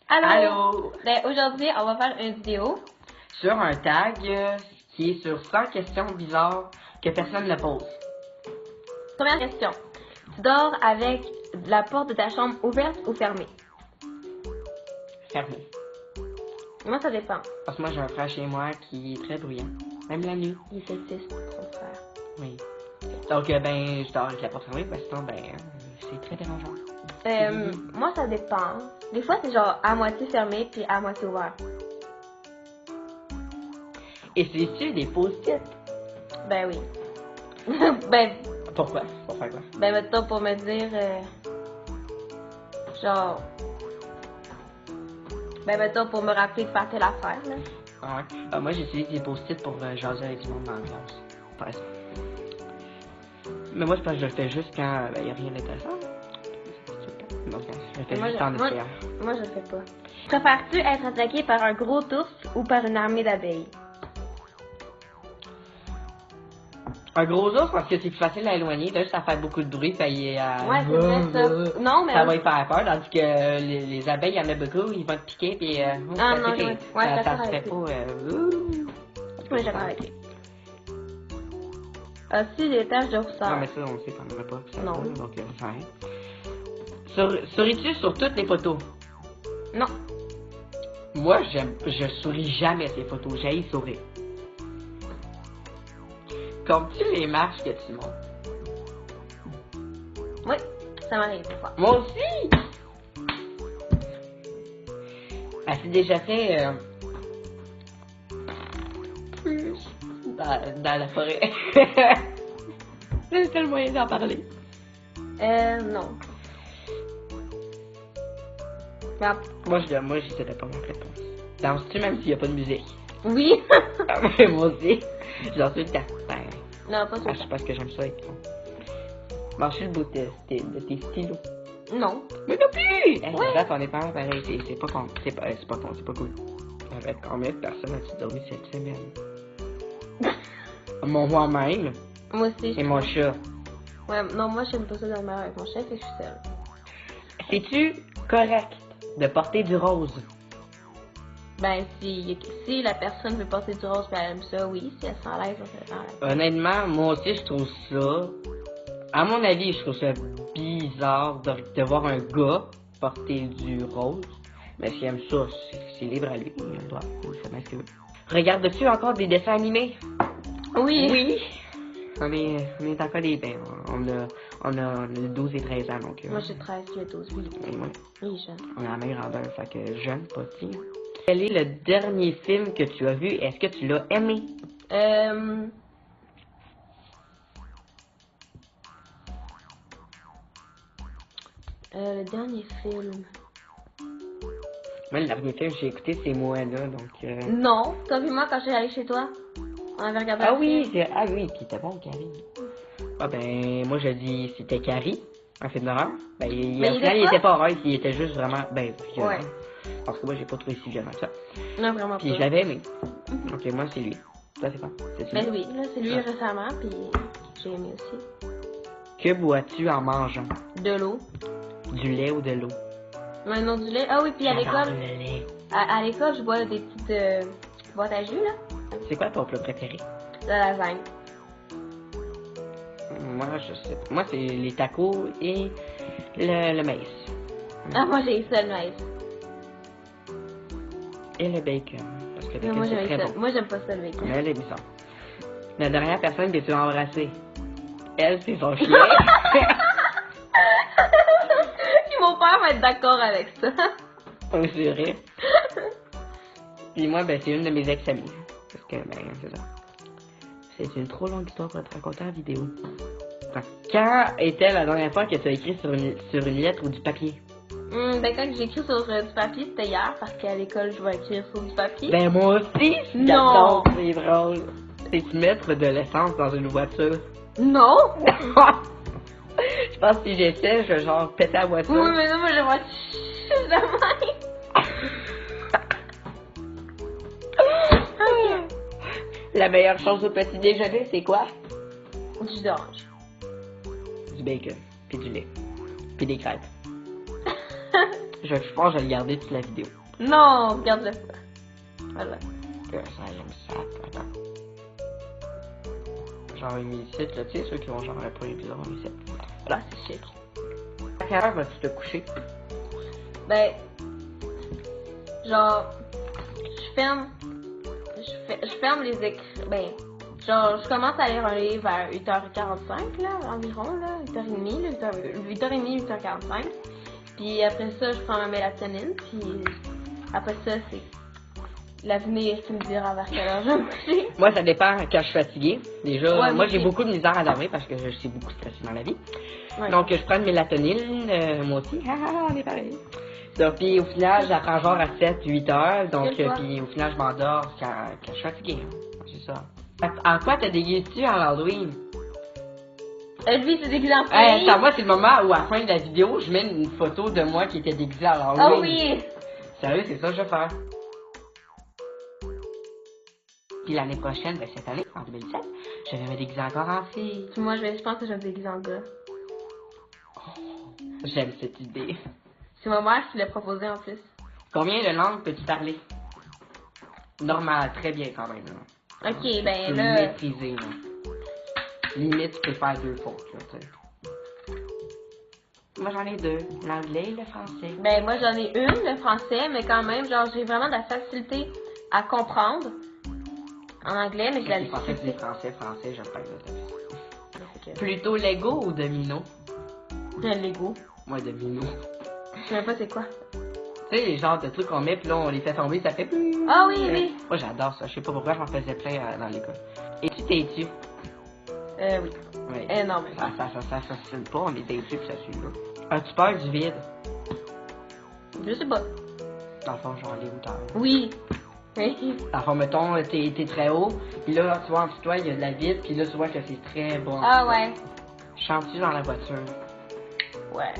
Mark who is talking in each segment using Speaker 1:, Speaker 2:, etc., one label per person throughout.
Speaker 1: Allô?
Speaker 2: Allô?
Speaker 1: Ben, aujourd'hui, on va faire une vidéo.
Speaker 2: Sur un tag qui est sur 100 questions bizarres que personne ne pose.
Speaker 1: Première question. Tu dors avec la porte de ta chambre ouverte ou fermée?
Speaker 2: Fermé.
Speaker 1: Moi, ça dépend.
Speaker 2: Parce que moi, j'ai un frère chez moi qui est très bruyant. Même la nuit.
Speaker 1: Il est sexiste, son frère.
Speaker 2: Oui. Donc, ben, je dors avec la porte fermée parce que sinon, ben, c'est très dérangeant.
Speaker 1: Moi, ça dépend. Des fois, c'est genre à moitié fermé puis à moitié ouvert.
Speaker 2: Et c'est-tu des post-it?
Speaker 1: Ben oui. ben,
Speaker 2: Pourquoi? Pour faire quoi?
Speaker 1: mettons pour me dire, genre, mettons pour me rappeler de faire telle affaire, là.
Speaker 2: Ah ouais. Moi, j'utilise des post-it pour jaser avec du monde dans la classe. Par exemple. Mais moi, je pense que je le fais juste quand il n'y a rien d'intéressant. Donc, je le fais juste en essayant.
Speaker 1: Moi, je le fais pas. Préfères-tu être attaqué par un gros ours ou par une armée d'abeilles?
Speaker 2: Un gros ours parce que c'est plus facile à éloigner. Là, ça fait beaucoup de bruit. Ça y est.
Speaker 1: Ouais, c'est vrai ça. Non, mais.
Speaker 2: Ça va y faire peur. Tandis que les abeilles, il y en a beaucoup. Ils vont te piquer. Puis.
Speaker 1: Ah non, ouais,
Speaker 2: ça se fait pas.
Speaker 1: Oui, j'aimerais arrêter. As-tu des taches de rousseur?
Speaker 2: Non, mais ça, on sait qu'on n'en a pas. Ça
Speaker 1: Non.
Speaker 2: va, donc, ça rien. Souris-tu sur toutes les photos?
Speaker 1: Non.
Speaker 2: Moi, je souris jamais ces photos. J'haïs sourire. Comptes-tu les marches que tu montes?
Speaker 1: Oui, ça m'arrive des fois.
Speaker 2: Moi aussi! As-tu déjà fait dans la forêt? C'est le seul moyen d'en parler.
Speaker 1: Non. Ah,
Speaker 2: Moi, je dirais pas ma réponse. Danses-tu même s'il n'y a pas de musique?
Speaker 1: oui.
Speaker 2: Moi aussi. Je danse tout le temps. Ben,
Speaker 1: Non, pas tout le
Speaker 2: c'est
Speaker 1: temps.
Speaker 2: parce que j'aime ça être marcher le bout de tes stylos.
Speaker 1: Non.
Speaker 2: Mais non plus! Hey,
Speaker 1: Ouais.
Speaker 2: regarde, on est pas pareil, c'est pas con. C'est pas cool. Avec combien de personnes as-tu dormi cette semaine? Moi-même
Speaker 1: Moi aussi.
Speaker 2: et mon chat.
Speaker 1: Ouais, non, moi, j'aime pas ça dormir avec mon chef et je suis seule.
Speaker 2: C'est-tu correct de porter du rose?
Speaker 1: Ben, si la personne veut porter du rose et elle aime ça, oui. Si elle sent à l'aise, on se sent à l'aise.
Speaker 2: Honnêtement, moi aussi, je trouve ça... À mon avis, je trouve ça bizarre de voir un gars porter du rose. Mais s'il aime ça, c'est libre à lui. Il a le droit. Il fait bien ce qu'il veut. Regardes-tu encore des dessins animés?
Speaker 1: Oui.
Speaker 2: Oui. On est encore des bains. On a 12 et 13 ans, donc...
Speaker 1: Moi, j'ai 13, lui, 12, oui.
Speaker 2: et ouais,
Speaker 1: Oui, jeune.
Speaker 2: on est à la même grandeur, fait que jeune, pas petit. Quel est le dernier film que tu as vu? Est-ce que tu l'as aimé?
Speaker 1: Le dernier film.
Speaker 2: Moi, le dernier film que j'ai écouté, c'est Moana, donc...
Speaker 1: Non. T'as vu moi quand je suis allée chez toi? On avait regardé
Speaker 2: Ah
Speaker 1: un
Speaker 2: oui,
Speaker 1: film.
Speaker 2: puis t'es bon, Carrie. Ah ben, moi je dis c'était Carrie, un film d'horreur. Ben,
Speaker 1: Mais
Speaker 2: au final, il était pas horreur, il était juste vraiment, violent.
Speaker 1: Ouais.
Speaker 2: Parce que moi, j'ai pas trouvé si violent que ça.
Speaker 1: Non, vraiment
Speaker 2: Puis je
Speaker 1: pas.
Speaker 2: l'avais aimé. Ok, moi, c'est lui. Toi, c'est quoi? C'est
Speaker 1: Ben
Speaker 2: lui?
Speaker 1: oui, là, c'est lui
Speaker 2: Ah.
Speaker 1: récemment, puis j'ai aimé aussi.
Speaker 2: Que bois-tu en mangeant?
Speaker 1: De l'eau.
Speaker 2: Du lait ou de l'eau?
Speaker 1: Maintenant du lait. Ah oui, puis à
Speaker 2: J'adore
Speaker 1: l'école,
Speaker 2: le lait.
Speaker 1: à l'école, je bois des petites boîtes à jus, là.
Speaker 2: C'est quoi ton plat préféré?
Speaker 1: La lasagne.
Speaker 2: Moi, je sais. Moi, c'est les tacos et le maïs.
Speaker 1: Ah, moi, j'ai ça, le maïs.
Speaker 2: Et le bacon. Parce que le
Speaker 1: Non,
Speaker 2: bacon,
Speaker 1: moi,
Speaker 2: c'est très
Speaker 1: j'aime
Speaker 2: bon.
Speaker 1: ça. Moi, j'aime pas ça, le bacon.
Speaker 2: Mais elle aime ça. La dernière personne que tu as embrassée, elle, c'est son chien.
Speaker 1: Puis mon père va être d'accord avec ça.
Speaker 2: Oh, c'est vrai. Puis moi, ben, c'est une de mes ex-amies. Parce que, ben, c'est ça. C'est une trop longue histoire pour te raconter en vidéo. Quand était la dernière fois que tu as écrit sur une lettre ou du papier?
Speaker 1: Ben, quand j'ai écrit sur du papier, c'était hier, parce qu'à l'école, je vais écrire sur du papier.
Speaker 2: Ben, moi aussi!
Speaker 1: Non.
Speaker 2: C'est drôle. C'est-tu mettre de l'essence dans une voiture?
Speaker 1: Non!
Speaker 2: Je pense que si j'essaie, je vais genre péter la voiture.
Speaker 1: Oui, mais non, moi, je vois jamais.
Speaker 2: La meilleure chose au petit déjeuner, c'est quoi?
Speaker 1: Du jus d'orange.
Speaker 2: Du bacon, puis du lait, puis des crêpes. Je pense que je vais le garder toute la vidéo.
Speaker 1: Non, regarde-le pas. Voilà.
Speaker 2: Que ça, j'aime ça. Attends. Genre une ici, là, tu sais, ceux qui vont genre pour l'épisode, on ici.
Speaker 1: Là, c'est chic.
Speaker 2: À quelle heure vas-tu te coucher?
Speaker 1: Ben, genre, je ferme les écrans. Ben, genre, je commence à lire un livre vers 8h45, là, environ, là, 8h30, là, 8h30, 8h45. Puis après ça, je prends ma mélatonine, puis après ça, c'est l'avenir qui me dira vers quelle heure je vais me coucher.
Speaker 2: Moi, ça dépend quand je suis fatiguée. Déjà,
Speaker 1: Ouais,
Speaker 2: moi, j'ai
Speaker 1: aussi.
Speaker 2: beaucoup de misère à dormir parce que je suis beaucoup stressée dans la vie.
Speaker 1: Ouais.
Speaker 2: Donc, je prends une mélatonine, moi aussi. Ah, on est pareil. Donc, puis au final, j'apprends genre à 7-8 heures. Donc,
Speaker 1: Quelle fois?
Speaker 2: puis au final, je m'endors quand je suis fatiguée. C'est ça. En quoi t'as déguisé-tu en Halloween?
Speaker 1: Lui, c'est déguisé en
Speaker 2: Hey,
Speaker 1: fille.
Speaker 2: attends, moi, c'est le moment où, à la fin de la vidéo, je mets une photo de moi qui était déguisée en Halloween.
Speaker 1: Ah oui!
Speaker 2: Sérieux, c'est ça que je vais faire. Puis l'année prochaine, ben cette année, en 2007, je vais me déguiser encore en fille.
Speaker 1: Puis moi, je pense que je vais me déguiser en gars.
Speaker 2: J'aime cette idée.
Speaker 1: C'est ma mère qui l'a proposé en plus.
Speaker 2: Combien de langues peux-tu parler? Normal, très bien quand même. Là.
Speaker 1: Ok,
Speaker 2: Tu
Speaker 1: ben
Speaker 2: peux
Speaker 1: là.
Speaker 2: maîtriser. Là. Limite, tu peux faire 2 fautes. Là, tu sais. Moi, j'en ai 2. L'anglais et le français.
Speaker 1: Ben moi, j'en ai une, le français, mais quand même, genre, j'ai vraiment de la facilité à comprendre en anglais, mais je la
Speaker 2: Je pensais que c'est français, j'aime pas le Plutôt Lego ou Domino?
Speaker 1: Lego.
Speaker 2: Moi, Domino.
Speaker 1: Je sais même pas c'est quoi.
Speaker 2: Tu sais, les genres de trucs qu'on met, puis là, on les fait tomber, ça fait...
Speaker 1: Ah oui, oui.
Speaker 2: Moi, j'adore ça. Je sais pas pourquoi j'en faisais plein dans l'école. Et tu t'es-tu?
Speaker 1: Oui.
Speaker 2: Oui.
Speaker 1: Énormément.
Speaker 2: Ça se filme pas, on est têtu, puis ça suit là. As-tu peur du vide?
Speaker 1: Je sais pas.
Speaker 2: Dans le fond, genre les hauteurs.
Speaker 1: Oui. Oui.
Speaker 2: Dans le fond, mettons, t'es très haut, puis là, tu vois, en dessous de toi, il y a de la vide, puis là, tu vois que c'est très bon.
Speaker 1: Ah ouais.
Speaker 2: Chantes-tu dans la voiture?
Speaker 1: Ouais.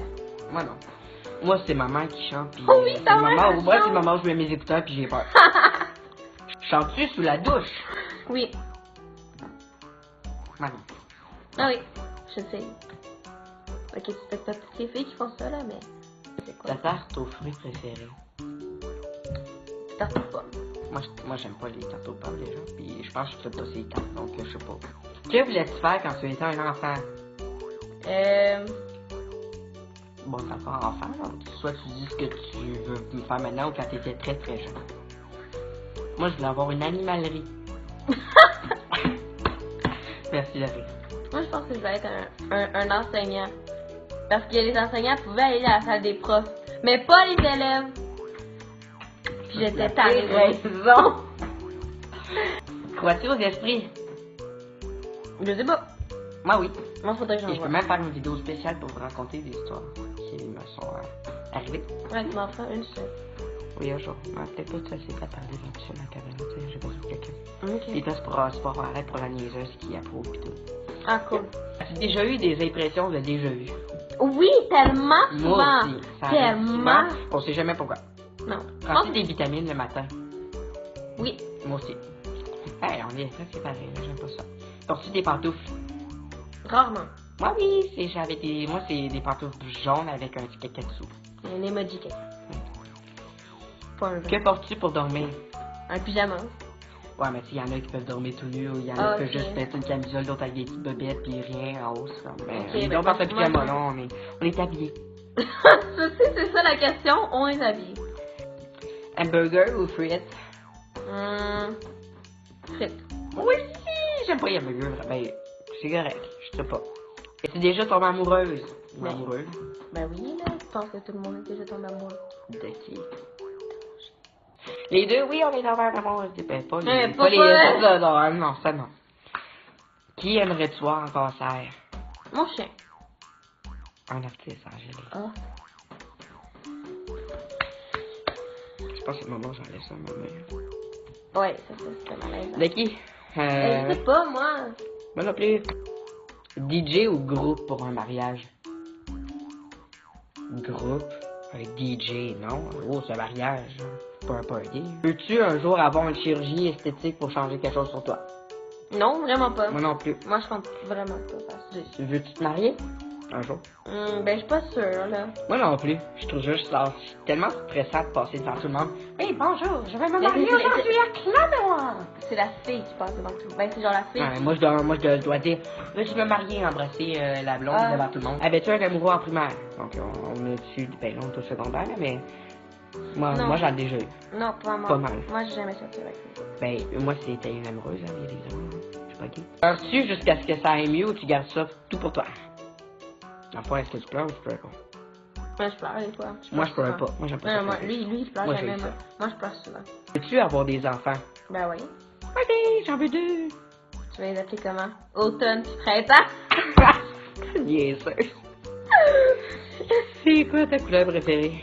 Speaker 2: Moi, non. Moi, c'est maman qui chante, puis
Speaker 1: Oh oui,
Speaker 2: c'est
Speaker 1: ta
Speaker 2: le
Speaker 1: mère,
Speaker 2: moment
Speaker 1: elle
Speaker 2: où moi, c'est
Speaker 1: chante.
Speaker 2: le moment où je mets mes écouteurs, puis j'ai peur. Chantes-tu sous la douche?
Speaker 1: Oui.
Speaker 2: Moi, non.
Speaker 1: Ah oui. Je sais. Ok, c'est peut-être pas toutes les filles qui font ça, là, mais... C'est quoi?
Speaker 2: Ta tarte aux fruits préférés?
Speaker 1: Tarte aux pommes.
Speaker 2: Moi, j'aime pas les tartes aux pommes, déjà, puis je pense que je fais pas ces tartes, donc je sais pas. Que voulais-tu faire quand tu étais un enfant? Bon, t'es encore enfant, donc soit tu dis ce que tu veux faire maintenant ou quand t'étais très très jeune. Moi, je voulais avoir une animalerie. Merci, la fille.
Speaker 1: Moi, je pense que je vais être un enseignant. Parce que les enseignants pouvaient aller à la salle des profs, mais pas les élèves. Puis j'étais tannée.
Speaker 2: raison. Crois-tu aux esprits?
Speaker 1: Je sais pas.
Speaker 2: Moi, oui.
Speaker 1: Moi, faudrait que
Speaker 2: Et
Speaker 1: j'en
Speaker 2: je peux
Speaker 1: vois.
Speaker 2: même faire une vidéo spéciale pour vous raconter des histoires qui me sont arrivées.
Speaker 1: Ouais, tu m'en feras une seule.
Speaker 2: Oui, un jour. Ouais, peut-être pas tout assez à parler là-dessus sur la caméra, tu sais, j'ai besoin de quelqu'un.
Speaker 1: Ok.
Speaker 2: Et toi, c'est pour arrête pour la niaiseuse qui approuve pis tout.
Speaker 1: Ah, cool.
Speaker 2: As-tu déjà eu des impressions de déjà vu?
Speaker 1: Oui, tellement
Speaker 2: Moi
Speaker 1: souvent.
Speaker 2: aussi. Ça arrive
Speaker 1: Tellement.
Speaker 2: souvent. On sait jamais pourquoi.
Speaker 1: Non.
Speaker 2: Prends-tu des vitamines le matin?
Speaker 1: Oui.
Speaker 2: Moi aussi. Hey, on est c'est pareil, là, j'aime pas ça. Portes-tu des pantoufles?
Speaker 1: Rarement.
Speaker 2: Moi, oui, moi, c'est des pantoufles jaunes avec un petit caca dessous.
Speaker 1: Un emoji cake. Pas un
Speaker 2: Que
Speaker 1: vrai.
Speaker 2: portes-tu pour dormir?
Speaker 1: Un pyjama.
Speaker 2: Ouais, mais il y en a qui peuvent dormir tout nus, ou il y en a
Speaker 1: Ah,
Speaker 2: qui peuvent
Speaker 1: ok.
Speaker 2: juste mettre une camisole, d'autres avec des petites bobettes, puis rien en hausse. Mais
Speaker 1: Ok,
Speaker 2: les
Speaker 1: ben,
Speaker 2: autres portent le
Speaker 1: moi,
Speaker 2: pyjama,
Speaker 1: je-
Speaker 2: là, on est habillés.
Speaker 1: Je sais, c'est ça la question. On est habillés.
Speaker 2: Hamburger ou frites?
Speaker 1: Frites.
Speaker 2: Oui, si, j'aime pas les hamburgers. Ben, c'est correct, je sais pas. Es-tu déjà tombée amoureuse? Ou
Speaker 1: Ben.
Speaker 2: amoureux?
Speaker 1: Ben oui, là. Je pense que tout le monde est déjà tombé amoureux.
Speaker 2: De qui? Les deux, oui, on est tombés amoureux. Ben, pas les...
Speaker 1: Ouais,
Speaker 2: pas les...
Speaker 1: pourquoi?
Speaker 2: Ça, non, ça, non. Qui aimerais-tu voir en concert?
Speaker 1: Mon chien.
Speaker 2: Un artiste, Angélique.
Speaker 1: Ah.
Speaker 2: Je pense que c'est le moment où j'enlève ça, ma mère.
Speaker 1: Ouais, ça, c'était malaisant.
Speaker 2: De qui?
Speaker 1: Je sais pas, moi.
Speaker 2: Moi non plus. DJ ou groupe pour un mariage? Groupe? Un DJ, non. Oh, c'est un mariage. Pas un party. Veux-tu un jour avoir une chirurgie esthétique pour changer quelque chose sur toi?
Speaker 1: Non, vraiment pas.
Speaker 2: Moi non plus.
Speaker 1: Moi, je compte vraiment pas. Parce que
Speaker 2: Veux-tu te marier? un jour?
Speaker 1: Ben, je suis pas sûre, là.
Speaker 2: Moi non plus. Je trouve juste ça tellement stressant de passer devant tout le monde. Hey, bonjour, je vais me
Speaker 1: Mais
Speaker 2: marier
Speaker 1: c'est-
Speaker 2: aujourd'hui à Clamenoir.
Speaker 1: C'est la fille qui passe devant tout. Ben, c'est genre la fille.
Speaker 2: Ouais, moi, je dois dire, veux-tu me marier et embrasser la blonde
Speaker 1: Ah.
Speaker 2: devant tout le monde? Avais-tu un amoureux en primaire? Donc, on est dessus, ben, on est au secondaire, mais moi,
Speaker 1: Non.
Speaker 2: moi j'en ai déjà eu.
Speaker 1: Non, pas moi.
Speaker 2: Pas mal.
Speaker 1: Moi, j'ai jamais sorti avec lui.
Speaker 2: Ben, moi, c'était une amoureuse, hein, il y a des hommes, hein. Je suis pas gay. Pleures-tu jusqu'à ce que ça aille mieux ou tu gardes ça tout pour toi? Enfin, est-ce que tu pleures ou tu pleures pas?
Speaker 1: Moi, je pleure des fois.
Speaker 2: Moi, je pleure
Speaker 1: souvent.
Speaker 2: pas. Moi, j'aime pas
Speaker 1: Non,
Speaker 2: ça
Speaker 1: moi,
Speaker 2: pleurer.
Speaker 1: lui, il pleure
Speaker 2: Moi,
Speaker 1: jamais.
Speaker 2: j'aime ça.
Speaker 1: Moi, je pleure souvent.
Speaker 2: Veux-tu avoir des enfants?
Speaker 1: Ben oui.
Speaker 2: Ok, j'en veux deux.
Speaker 1: Tu vas les appeler comment? Automne puis printemps?
Speaker 2: Niaiseuse. C'est quoi ta couleur préférée?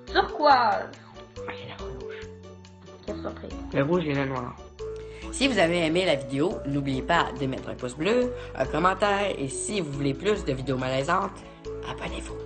Speaker 1: Turquoise.
Speaker 2: Ah, c'est la rouge.
Speaker 1: Quelle surprise.
Speaker 2: Le rouge et le noir. Si vous avez aimé la vidéo, n'oubliez pas de mettre un pouce bleu, un commentaire et si vous voulez plus de vidéos malaisantes, abonnez-vous.